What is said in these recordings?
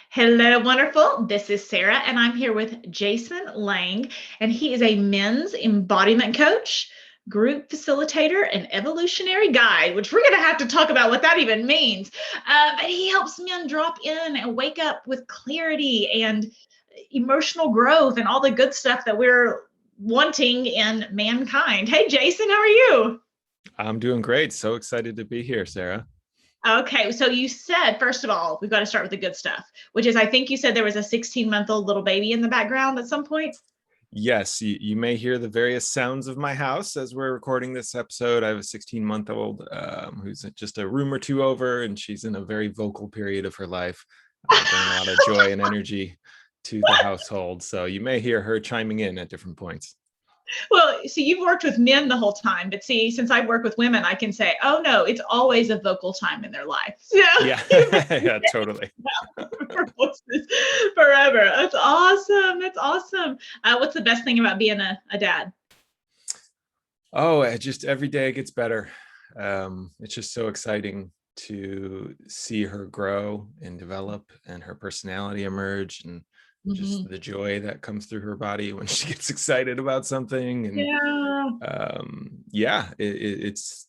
Hello, wonderful. This is Sarah, and I'm here with Jason Lange, and he is a men's embodiment coach, group facilitator, and evolutionary guide, which we're going to have to talk about what that even means. But he helps men drop in and wake up with clarity and emotional growth and all the good stuff that we're wanting in mankind. Hey, Jason, how are you? I'm doing great. So excited to be here, Sarah. Okay, so you said, first of all, we've got to start with the good stuff, which is I think you said there was a 16-month-old little baby in the background at some point. Yes, you may hear the various sounds of my house as we're recording this episode. I have a 16-month-old who's just a room or two over, and she's in a very vocal period of her life, bringing a lot of joy and energy to the household. So you may hear her chiming in at different points. Well, see, you've worked with men the whole time, but see, since I work with women, I can say, oh no, it's always a vocal time in their life. So Yeah, you've been yeah, totally. for voices forever. That's awesome. That's awesome. What's the best thing about being a dad? Oh, just every day it gets better. It's just so exciting to see her grow and develop and her personality emerge and just Mhm. the joy that comes through her body when she gets excited about something. And Yeah. yeah, it's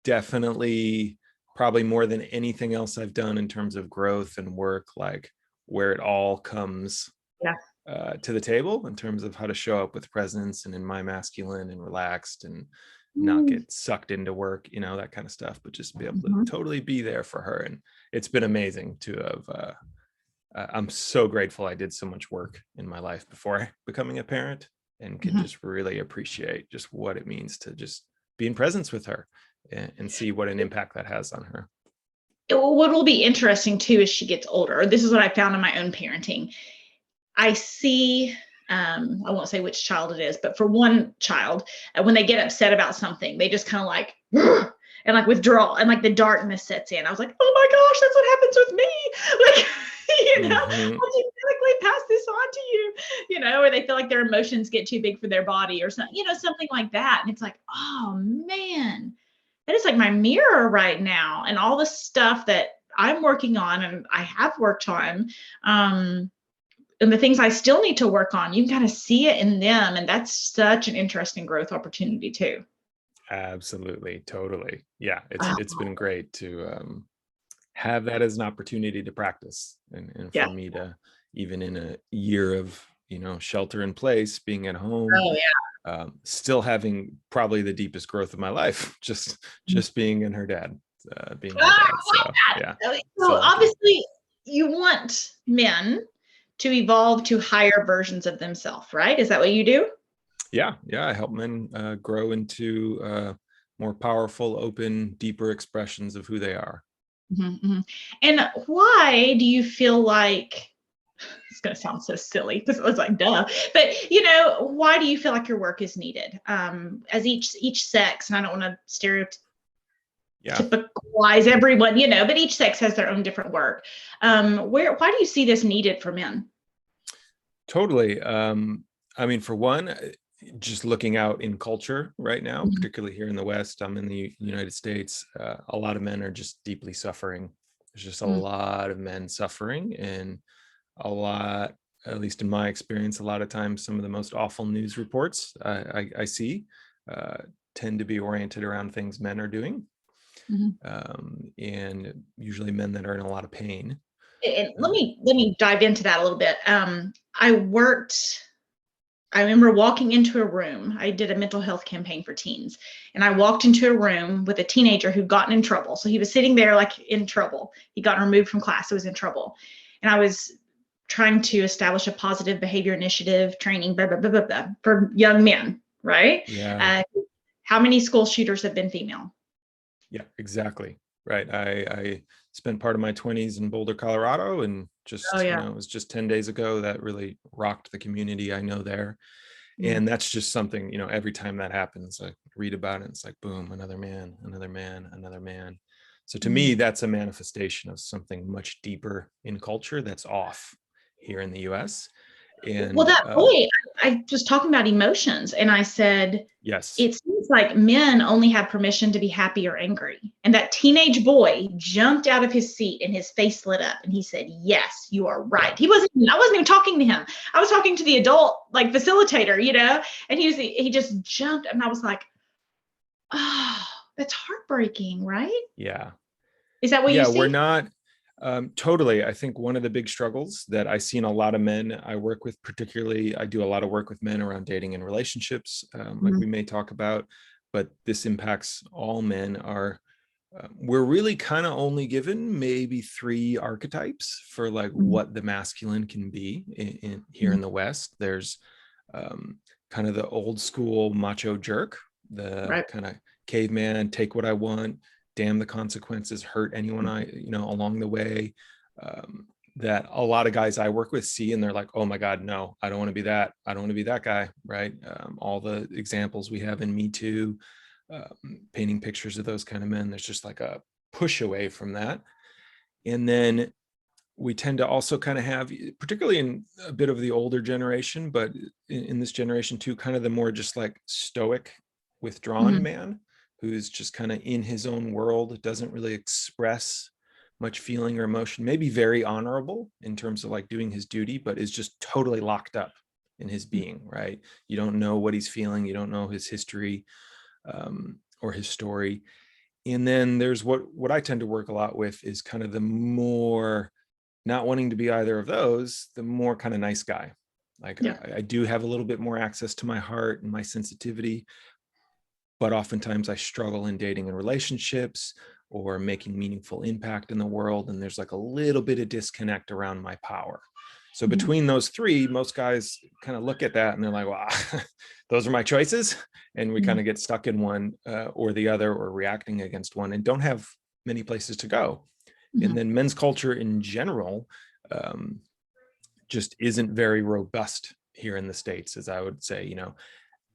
definitely probably more than anything else I've done in terms of growth and work, like where it all comes Yeah. to the table in terms of how to show up with presence and in my masculine and relaxed and not Mm. get sucked into work, that kind of stuff, but just be able to Mhm. totally be there for her. And it's been amazing to have, I'm so grateful I did so much work in my life before becoming a parent and can Mhm. just really appreciate just what it means to just be in presence with her and see what an impact that has on her. What will be interesting too as she gets older, this is what I found in my own parenting. I see, I won't say which child it is, but for one child, when they get upset about something, they just kind of like, and like withdraw and like the darkness sets in. I was like, oh my gosh, that's what happens with me. Like, Mm-hmm. I'll genetically pass this on to you, or they feel like their emotions get too big for their body or something, something like that. And it's like, oh man, that is like my mirror right now. And all the stuff that I'm working on and I have worked on. And the things I still need to work on, you can kind of see it in them. And that's such an interesting growth opportunity too. Absolutely, totally. Yeah, it's Oh, been great to have that as an opportunity to practice and yeah. for me to, even in a year of shelter in place, being at home, Oh, still having probably the deepest growth of my life, yeah. just being in her dad, being Ah, her I dad. So like yeah, that. so So lucky. obviously, you want men to evolve to higher versions of themselves, right? Is that what you do? Yeah, I help men grow into more powerful, open, deeper expressions of who they are. Mhm, mhm. And why do you feel like it's going to sound so silly because it was like duh, but why do you feel like your work is needed? As each sex, and I don't want to Yeah, typicalize everyone, but each sex has their own different work. Why do you see this needed for men? totally. I mean, for one, just looking out in culture right now, Mhm, particularly here in the West, I'm in the United States, a lot of men are just deeply suffering. There's just a mhm, lot of men suffering, and a lot, at least in my experience, a lot of times some of the most awful news reports I see uh, tend to be oriented around things men are doing, mhm. and usually men that are in a lot of pain. And let Uh, me let me dive into that a little bit. I remember walking into a room. I did a mental health campaign for teens, and I walked into a room with a teenager who'd gotten in trouble. So he was sitting there like in trouble. He got removed from class. He was in trouble, and I was trying to establish a positive behavior initiative training, blah, blah, blah, blah, blah, for young men. Right? yeah, Uh, how many school shooters have been female? Yeah, exactly. Right. I spent part of my 20s in Boulder, Colorado, and Oh just, yeah. it was just 10 days ago that really rocked the community I know there. Mm, And that's just something, every time that happens, I read about it. It's like, boom, another man, another man, another man. So to mm, me, that's a manifestation of something much deeper in culture that's off here in the US. Well, And that boy, I was talking about emotions, and I said, yes, it seems like men only have permission to be happy or angry. And that teenage boy jumped out of his seat and his face lit up and he said, yes, you are right. yeah, I wasn't even talking to him. I was talking to the adult like facilitator, and he just jumped and I was like, oh, that's heartbreaking, right? yeah. Is that what you Yeah, we're see? not totally. I think one of the big struggles that I see in a lot of men I work with, particularly, I do a lot of work with men around dating and relationships, like Mhm. we may talk about, but this impacts all men, are we're really kind of only given maybe 3 archetypes for like Mhm. what the masculine can be here Mhm. in the West. There's kind of the old school macho jerk, the Right. kind of caveman, take what I want, damn the consequences, hurt anyone along the way. That a lot of guys I work with see and they're like, oh my God, no, I don't want to be that. I don't want to be that guy, right? All the examples we have in Me Too, painting pictures of those kind of men, there's just like a push away from that. And then we tend to also kind of have, particularly in a bit of the older generation, but in this generation too, kind of the more just like stoic, withdrawn Mhm. man who's just kind of in his own world, doesn't really express much feeling or emotion, maybe very honorable in terms of like doing his duty, but is just totally locked up in his being, right? You don't know what he's feeling, you don't know his history, or his story. And then there's what I tend to work a lot with is kind of the more not wanting to be either of those, the more kind of nice guy. Like Yeah. I do have a little bit more access to my heart and my sensitivity, but oftentimes I struggle in dating and relationships or making meaningful impact in the world. And there's like a little bit of disconnect around my power. So Mhm. between those 3, most guys kind of look at that and they're like, wow, those are my choices. And we kind Mhm. of get stuck in one or the other, or reacting against one, and don't have many places to go. And Mhm. then men's culture in general um, just isn't very robust here in the States, as I would say.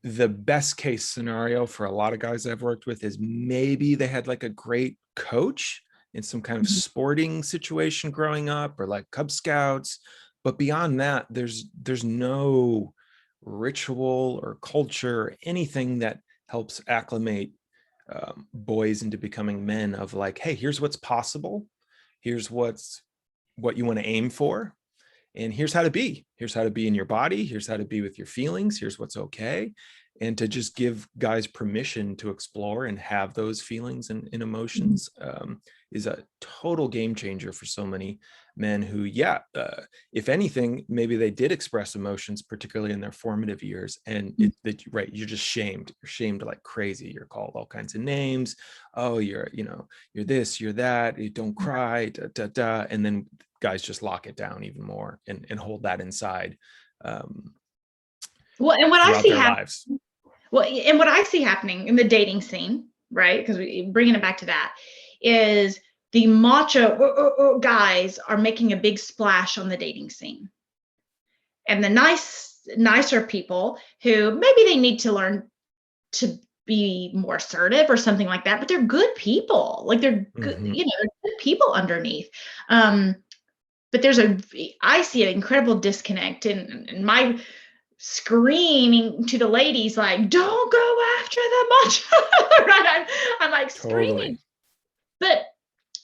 The best case scenario for a lot of guys I've worked with is maybe they had like a great coach in some kind of Mhm. sporting situation growing up, or like Cub Scouts. But beyond that, there's no ritual or culture or anything that helps acclimate boys into becoming men, of like, hey, here's what's possible, here's what you want to aim for, and here's how to be. Here's how to be in your body, here's how to be with your feelings, here's what's okay. And to just give guys permission to explore and have those feelings and Mhm. emotions is a total game changer for so many men who, if anything, maybe they did express emotions, particularly in their formative years, and right, you're just you're shamed like crazy, you're called all kinds of names. Oh, you're this, you're that, you don't cry, da, da, da. And then guys just lock it down even more and hold that inside um, Well, and what I throughout see their happen. lives. Well, and what I see happening in the dating scene, right? Because bringing it back to that, is the macho guys are making a big splash on the dating scene, and the nicer people who maybe they need to learn to be more assertive or something like that, but they're good people. Like they're good, Mm-hmm. they're good people underneath. But I see an incredible disconnect in my screaming to the ladies like, don't go after the macho. Right? I'm like screaming. Totally. But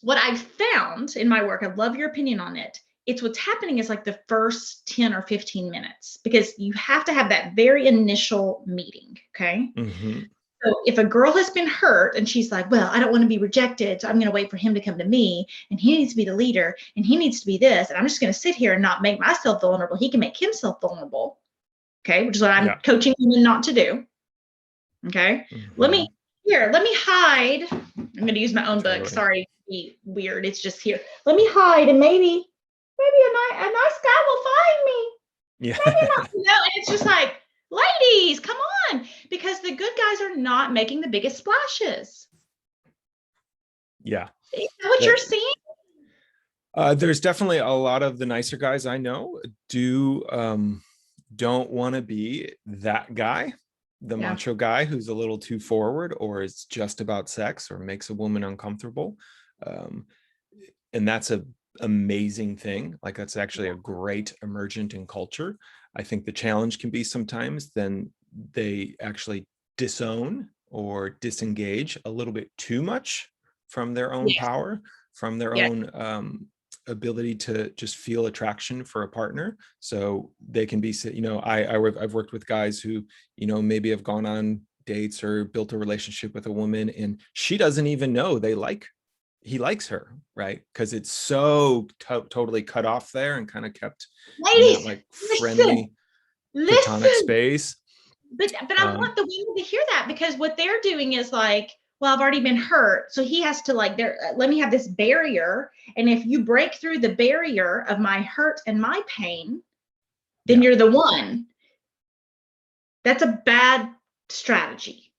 what I've found in my work, I love your opinion on it. It's what's happening is like the first 10 or 15 minutes, because you have to have that very initial meeting. Okay. Mm-hmm. So if a girl has been hurt and she's like, well, I don't want to be rejected, so I'm going to wait for him to come to me, and he needs to be the leader, and he needs to be this, and I'm just going to sit here and not make myself vulnerable. He can make himself vulnerable. Okay, which is what I'm Yeah. coaching women not to do. Okay, let Mm-hmm. me let me hide. I'm going to use my own book. Totally. Sorry to be weird. It's just here. Let me hide, and maybe a nice guy will find me. Yeah. Maybe not. And it's just like, ladies, come on, because the good guys are not making the biggest splashes. Yeah. Is that what you're That seeing? there's definitely a lot of the nicer guys I know don't want to be that guy, the Yeah. macho guy who's a little too forward, or is just about sex, or makes a woman uncomfortable. Um, and that's a amazing thing. Like that's actually a great emergent in culture. I think the challenge can be sometimes then they actually disown or disengage a little bit too much from their own Yes. power, from their Yes. own ability to just feel attraction for a partner. So they can be, I've worked with guys who, maybe have gone on dates or built a relationship with a woman and she doesn't even know he likes her, right? Because it's so totally cut off there and kind of kept in that Ladies, like listen, friendly platonic listen. space. But I want the women to hear that, because what they're doing is like, well, I've already been hurt, so he has to like, let me have this barrier, and if you break through the barrier of my hurt and my pain, then Yeah. you're the one. That's a bad strategy,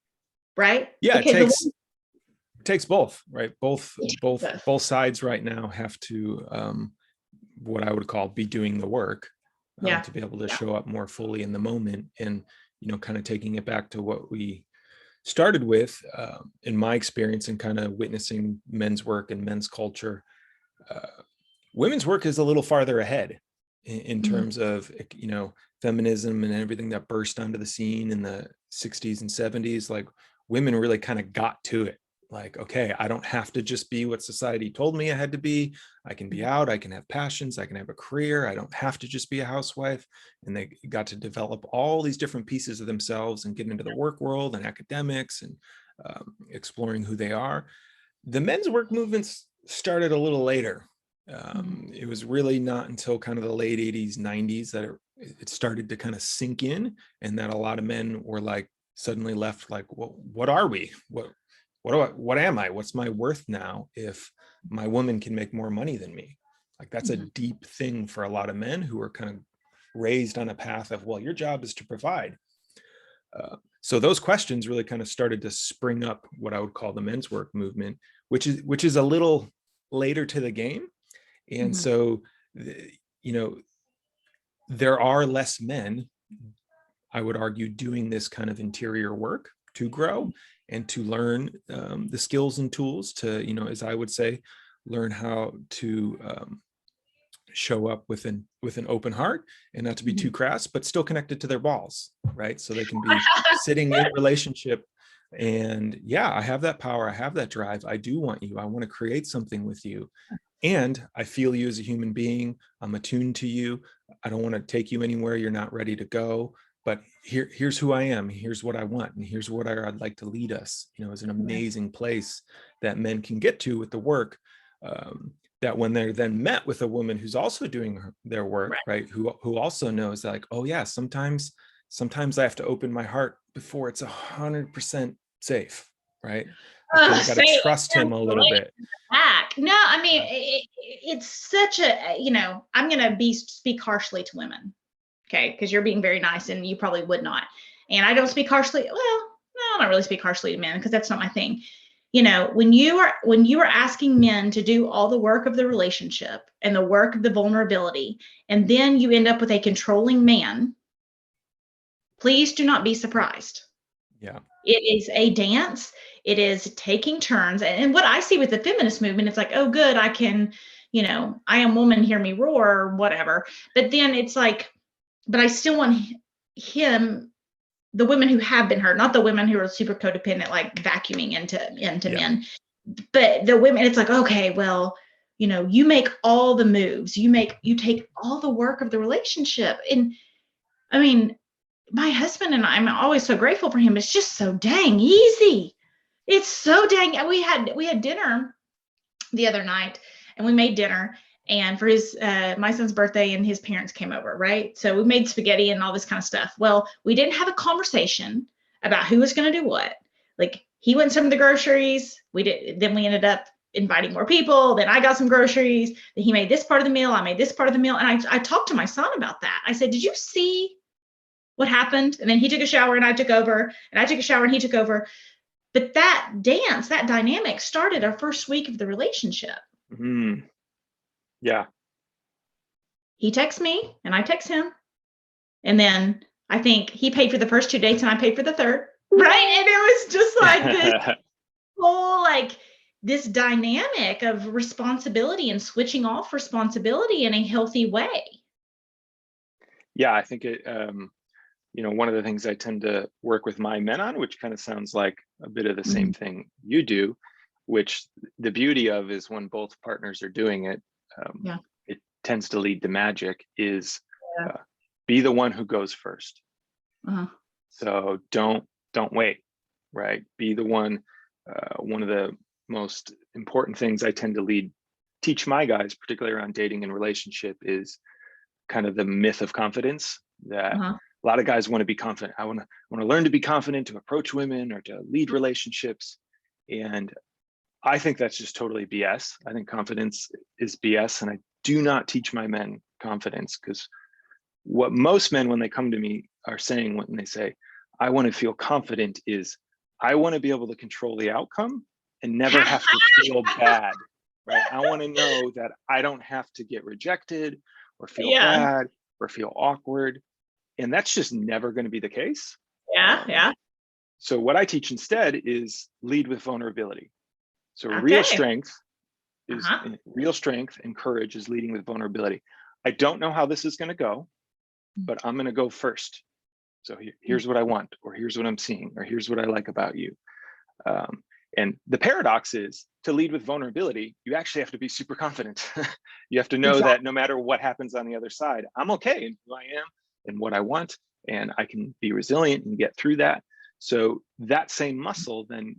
right? Yeah, it Because the takes both, right? Both woman, sides right now have to what I would call be doing the work yeah, to be able to yeah, show up more fully in the moment. And kind of taking it back to what we started with, in my experience and kind of witnessing men's work and men's culture, women's work is a little farther ahead in mm-hmm. terms of feminism and everything that burst onto the scene in the 60s and 70s. Like women really kind of got to it. Like, okay, I don't have to just be what society told me I had to be. I can be out, I can have passions, I can have a career. I don't have to just be a housewife. And they got to develop all these different pieces of themselves and get into the work world and academics and exploring who they are. The men's work movements started a little later. It was really not until kind of the late 80s, 90s that it started to kind of sink in, and that a lot of men were like suddenly left like, well, what are we? What am I? What's my worth now if my woman can make more money than me? Like that's a deep thing for a lot of men who are kind of raised on a path of, well, your job is to provide. So those questions really kind of started to spring up what I would call the men's work movement, which is a little later to the game. And so, there are less men, I would argue, doing this kind of interior work to grow and to learn the skills and tools to, as I would say, learn how to show up with an open heart and not to be too crass, but still connected to their balls, right? So they can be sitting in relationship and, yeah, I have that power, I have that drive, I do want you, I want to create something with you, and I feel you as a human being, I'm attuned to you, I don't want to take you anywhere you're not ready to go, but here's who I am, here's what I want, and here's what I'd like to lead us. Is an amazing place that men can get to with the work, that when they're then met with a woman who's also doing their work, right, who also knows that, like, oh yeah, sometimes I have to open my heart before it's 100% safe, right? I kind of got to trust him a little bit. No, I mean, it's such a, I'm going to speak harshly to women, okay? Because you're being very nice and you probably would not. And I don't speak harshly. Well, no, I don't really speak harshly to men because that's not my thing. When you are asking men to do all the work of the relationship and the work of the vulnerability, and then you end up with a controlling man, please do not be surprised. Yeah. It is a dance. It is taking turns. And what I see with the feminist movement, it's like, oh, good, I can, I am woman, hear me roar, or whatever. But then it's like, but I still want him, the women who have been hurt, not the women who are super codependent, like vacuuming into men, but the women, it's like, okay, well, you make all the moves, you take all the work of the relationship. And I mean, my husband and I'm always so grateful for him. It's just so dang easy. It's so dang. We had dinner the other night, and we made dinner, and for his my son's birthday, and his parents came over, right? So we made spaghetti and all this kind of stuff. Well, we didn't have a conversation about who was going to do what. Like, he went some of the groceries. Then we ended up inviting more people. Then I got some groceries. Then he made this part of the meal. I made this part of the meal. And I talked to my son about that. I said, did you see what happened? And then he took a shower and I took over, and I took a shower and he took over. But that dance, that dynamic started our first week of the relationship. Yeah. He texts me and I text him. And then I think he paid for the first 2 dates and I paid for the third. Right. And it was just like this whole, like, this dynamic of responsibility and switching off responsibility in a healthy way. Yeah, I think it, one of the things I tend to work with my men on, which kind of sounds like a bit of the same thing you do, which the beauty of is when both partners are doing it, Yeah. it tends to lead to magic, is Yeah. be the one who goes first. Uh-huh. So don't wait, right? Be the one. One of the most important things I tend to teach my guys, particularly around dating and relationship, is kind of the myth of confidence, that Uh-huh. a lot of guys want to be confident. I want to learn to be confident to approach women or to lead relationships. And I think that's just totally BS. I think confidence is BS. And I do not teach my men confidence, because what most men, when they come to me, are saying when they say, I want to feel confident, is I want to be able to control the outcome and never have to feel bad, right? I want to know that I don't have to get rejected or feel Yeah. bad or feel awkward. And that's just never going to be the case. Yeah. So what I teach instead is lead with vulnerability. So Okay. real strength and courage is leading with vulnerability. I don't know how this is going to go, but I'm going to go first. So here's what I want, or here's what I'm seeing, or here's what I like about you. And the paradox is, to lead with vulnerability, you actually have to be super confident. You have to know that no matter what happens on the other side, I'm okay in who I am and what I want, and I can be resilient and get through that. So that same muscle then,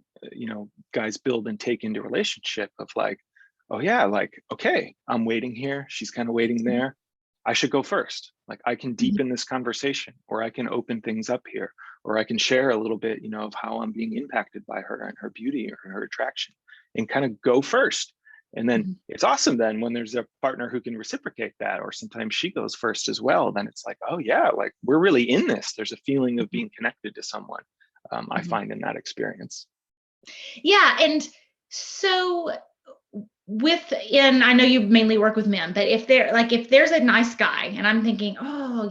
guys build and take into relationship of like, oh yeah, like, okay, I'm waiting here. She's kind of waiting there. I should go first. Like, I can deepen this conversation, or I can open things up here, or I can share a little bit, of how I'm being impacted by her and her beauty or her attraction, and kind of go first. And then it's awesome then when there's a partner who can reciprocate that, or sometimes she goes first as well. Then it's like, oh yeah, like we're really in this. There's a feeling of being connected to someone, I find in that experience. Yeah. And so and I know you mainly work with men, but if there's a nice guy and I'm thinking, oh,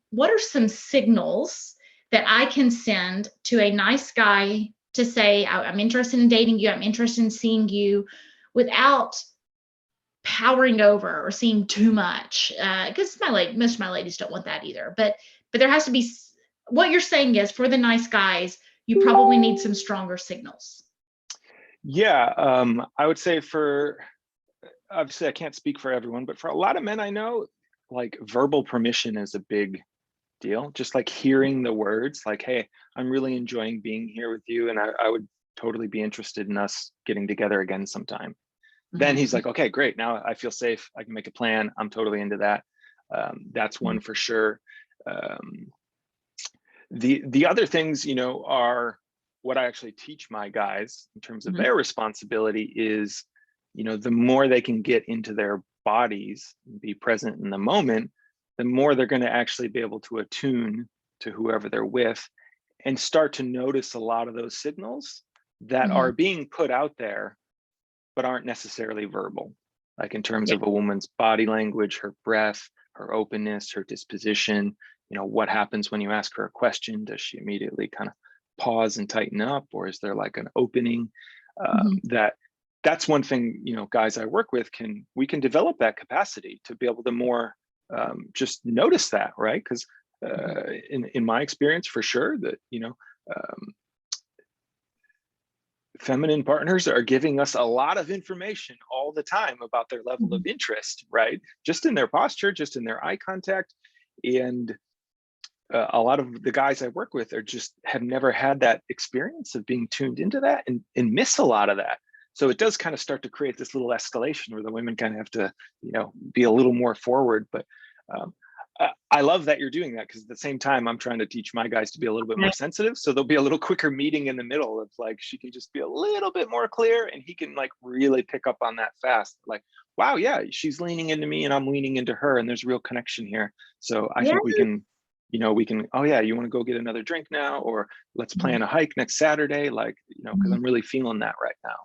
what are some signals that I can send to a nice guy to say, I'm interested in dating you, I'm interested in seeing you, without powering over or seeing too much? Because most of my ladies don't want that either. But there has to be, what you're saying is, for the nice guys, you probably need some stronger signals. Yeah, I would say obviously I can't speak for everyone, but for a lot of men I know, like verbal permission is a big deal. Just like hearing the words like, hey, I'm really enjoying being here with you, and I would totally be interested in us getting together again sometime. Then he's like, okay, great. Now I feel safe. I can make a plan. I'm totally into that. That's one for sure. The other things, are what I actually teach my guys in terms of their responsibility is, the more they can get into their bodies and be present in the moment, the more they're going to actually be able to attune to whoever they're with and start to notice a lot of those signals that are being put out there, but aren't necessarily verbal. Like in terms of a woman's body language, her breath, her openness, her disposition, what happens when you ask her a question? Does she immediately kind of pause and tighten up, or is there like an opening? That's one thing, guys I work with we can develop that capacity to be able to more just notice that, right? Because in my experience, for sure, that feminine partners are giving us a lot of information all the time about their level of interest, right? Just in their posture, just in their eye contact. And a lot of the guys I work with have never had that experience of being tuned into that and miss a lot of that. So it does kind of start to create this little escalation where the women kind of have to, be a little more forward. But I love that you're doing that, because at the same time, I'm trying to teach my guys to be a little bit more sensitive. So there'll be a little quicker meeting in the middle of like, she can just be a little bit more clear and he can like really pick up on that fast. Like, wow, yeah, she's leaning into me and I'm leaning into her, and there's real connection here. So I think we can, oh yeah, you want to go get another drink now, or let's plan a hike next Saturday. Like, because I'm really feeling that right now.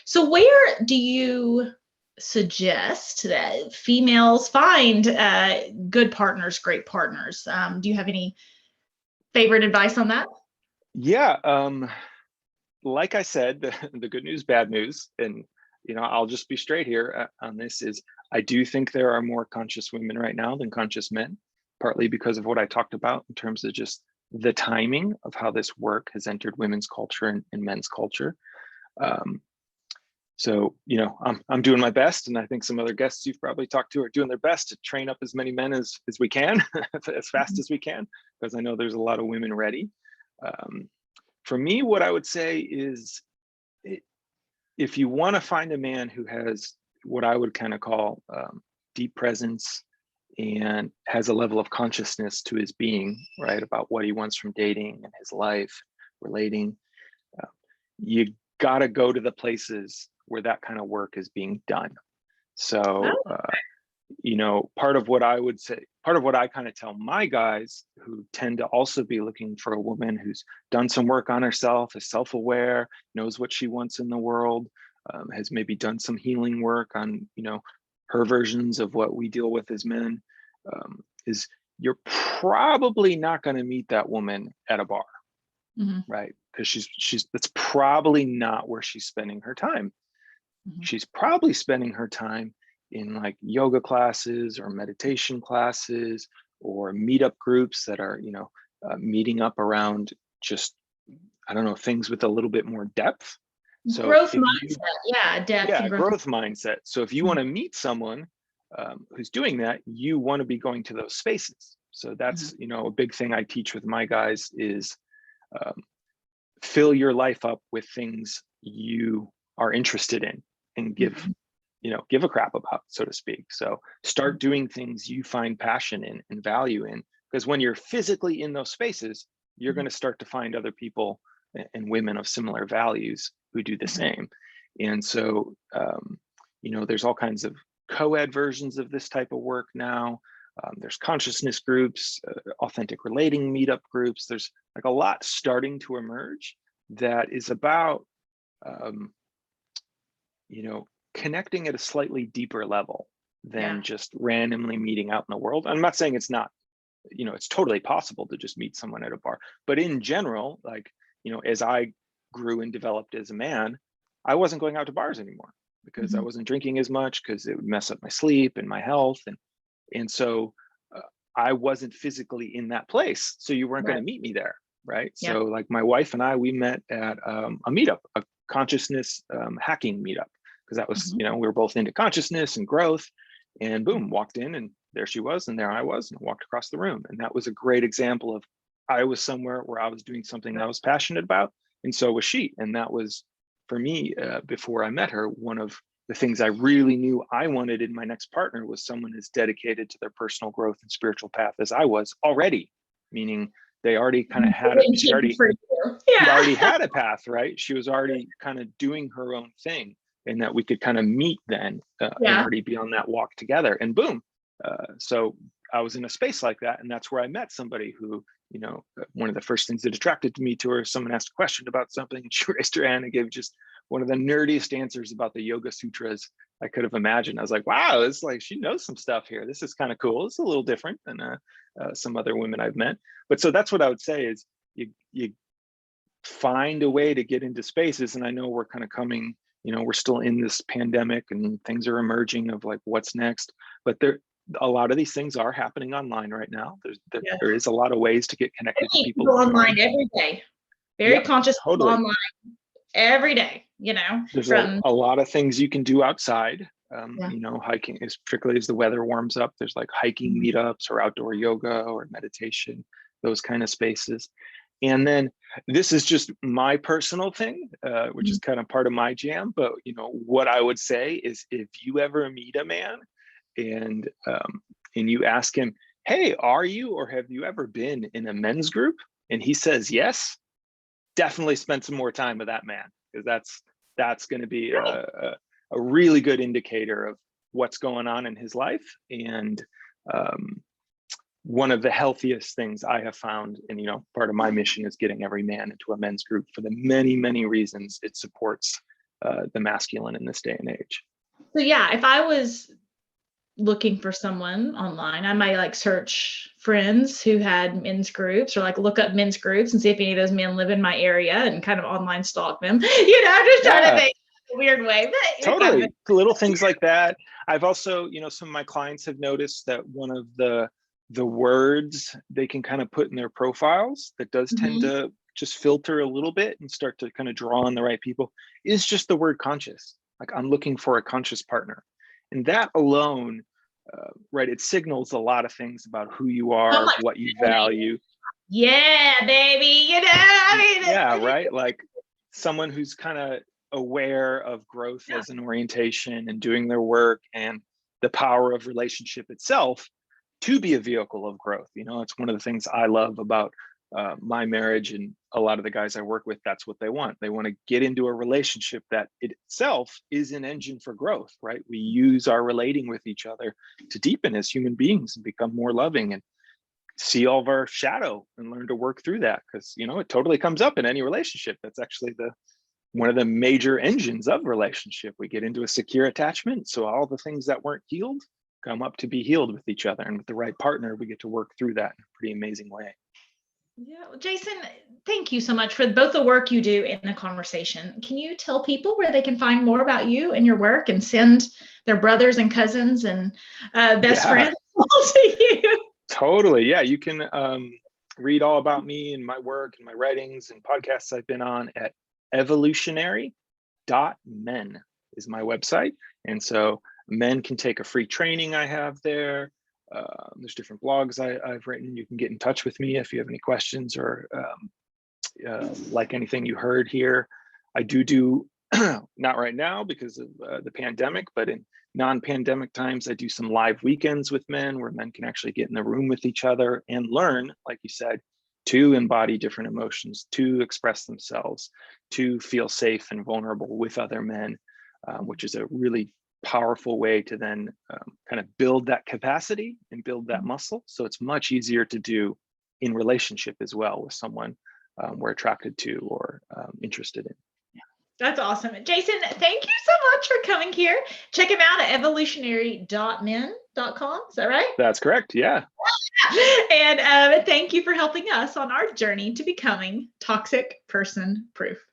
So where do you suggest that females find good partners, great partners? Do you have any favorite advice on that? Yeah. like I said, the good news, bad news, and I'll just be straight here on this is I do think there are more conscious women right now than conscious men, partly because of what I talked about in terms of just the timing of how this work has entered women's culture and men's culture. So, I'm doing my best, and I think some other guests you've probably talked to are doing their best to train up as many men as we can, as fast as we can, because I know there's a lot of women ready. For me, what I would say is, if you want to find a man who has what I would kind of call deep presence and has a level of consciousness to his being, right, about what he wants from dating and his life, relating, you got to go to the places where that kind of work is being done. So, part of what I would say, part of what I kind of tell my guys who tend to also be looking for a woman who's done some work on herself, is self-aware, knows what she wants in the world, has maybe done some healing work on, her versions of what we deal with as men, is you're probably not going to meet that woman at a bar, right? Because she's that's probably not where she's spending her time. She's probably spending her time in like yoga classes or meditation classes or meetup groups that are, meeting up around just, I don't know, things with a little bit more depth. So growth mindset, depth and growth mindset. So if you want to meet someone who's doing that, you want to be going to those spaces. So that's, a big thing I teach with my guys is fill your life up with things you are interested in and give a crap about, so to speak. So start doing things you find passion in and value in, because when you're physically in those spaces, you're going to start to find other people and women of similar values who do the same. And so, there's all kinds of co-ed versions of this type of work now. There's consciousness groups, authentic relating meetup groups. There's like a lot starting to emerge that is about, connecting at a slightly deeper level than just randomly meeting out in the world. I'm not saying it's not, it's totally possible to just meet someone at a bar, but in general, like, as I grew and developed as a man, I wasn't going out to bars anymore because I wasn't drinking as much because it would mess up my sleep and my health. And so I wasn't physically in that place. So you weren't going to meet me there. Right. So like my wife and I, we met at a meetup, a consciousness hacking meetup, because that was, we were both into consciousness and growth, and boom, walked in and there she was, and there I was, and walked across the room. And that was a great example of I was somewhere where I was doing something I was passionate about, and so was she. And that was, for me, before I met her, one of the things I really knew I wanted in my next partner was someone as dedicated to their personal growth and spiritual path as I was already, meaning they already kind of had it. She already had a path, right? She was already kind of doing her own thing, and that we could kind of meet then and already be on that walk together. And boom. So I was in a space like that. And that's where I met somebody who, one of the first things that attracted me to her, someone asked a question about something, and she raised her hand and gave just one of the nerdiest answers about the Yoga Sutras I could have imagined. I was like, wow, it's like she knows some stuff here. This is kind of cool. It's a little different than some other women I've met. But so that's what I would say is you find a way to get into spaces. And I know we're kind of coming, we're still in this pandemic and things are emerging of like what's next, but a lot of these things are happening online right now. There is a lot of ways to get connected to people online every day. Very conscious online every day, There's a lot of things you can do outside. Hiking, is particularly as the weather warms up, there's like hiking meetups or outdoor yoga or meditation, those kind of spaces. And then this is just my personal thing, which is kind of part of my jam. But, what I would say is if you ever meet a man and you ask him, hey, are you or have you ever been in a men's group? And he says yes, definitely spend some more time with that man, because that's going to be a really good indicator of what's going on in his life. And one of the healthiest things I have found, and part of my mission is getting every man into a men's group for the many, many reasons it supports the masculine in this day and age. So if I was looking for someone online, I might like search friends who had men's groups, or like look up men's groups and see if any of those men live in my area and kind of online stalk them. I'm just trying to Yeah, think in a weird way, but it kind of. totally. Little things like that. I've also, some of my clients have noticed that one of the words they can kind of put in their profiles that does tend Mhm. to just filter a little bit and start to kind of draw on the right people is just the word conscious. Like, I'm looking for a conscious partner. And that alone, right, it signals a lot of things about who you So are, much what you feeling. value. Yeah, baby. Yeah, right. Like, someone who's kind of aware of growth Yeah. as an orientation and doing their work, and the power of relationship itself to be a vehicle of growth. It's one of the things I love about my marriage, and a lot of the guys I work with. That's what they want. They want to get into a relationship that itself is an engine for growth, right? We use our relating with each other to deepen as human beings and become more loving, and see all of our shadow and learn to work through that, because it totally comes up in any relationship. That's actually the one of the major engines of relationship. We get into a secure attachment, so all the things that weren't healed come up to be healed with each other, and with the right partner we get to work through that in a pretty amazing way. Yeah. Well, Jason, thank you so much for both the work you do and the conversation. Can you tell people where they can find more about you and your work, and send their brothers and cousins and best Yeah, friends to you? totally. Yeah, you can read all about me and my work and my writings and podcasts I've been on at evolutionary.men is my website. And so men can take a free training I have there. There's different blogs I've written. You can get in touch with me if you have any questions, or like anything you heard here. I do not right now because of the pandemic, but in non-pandemic times, I do some live weekends with men where men can actually get in the room with each other and learn, like you said, to embody different emotions, to express themselves, to feel safe and vulnerable with other men, which is a really powerful way to then kind of build that capacity and build that muscle. So it's much easier to do in relationship as well with someone we're attracted to or interested in. That's awesome. Jason, thank you so much for coming here. Check him out at evolutionary.men.com. Is that right? That's correct. Yeah. And thank you for helping us on our journey to becoming toxic person proof.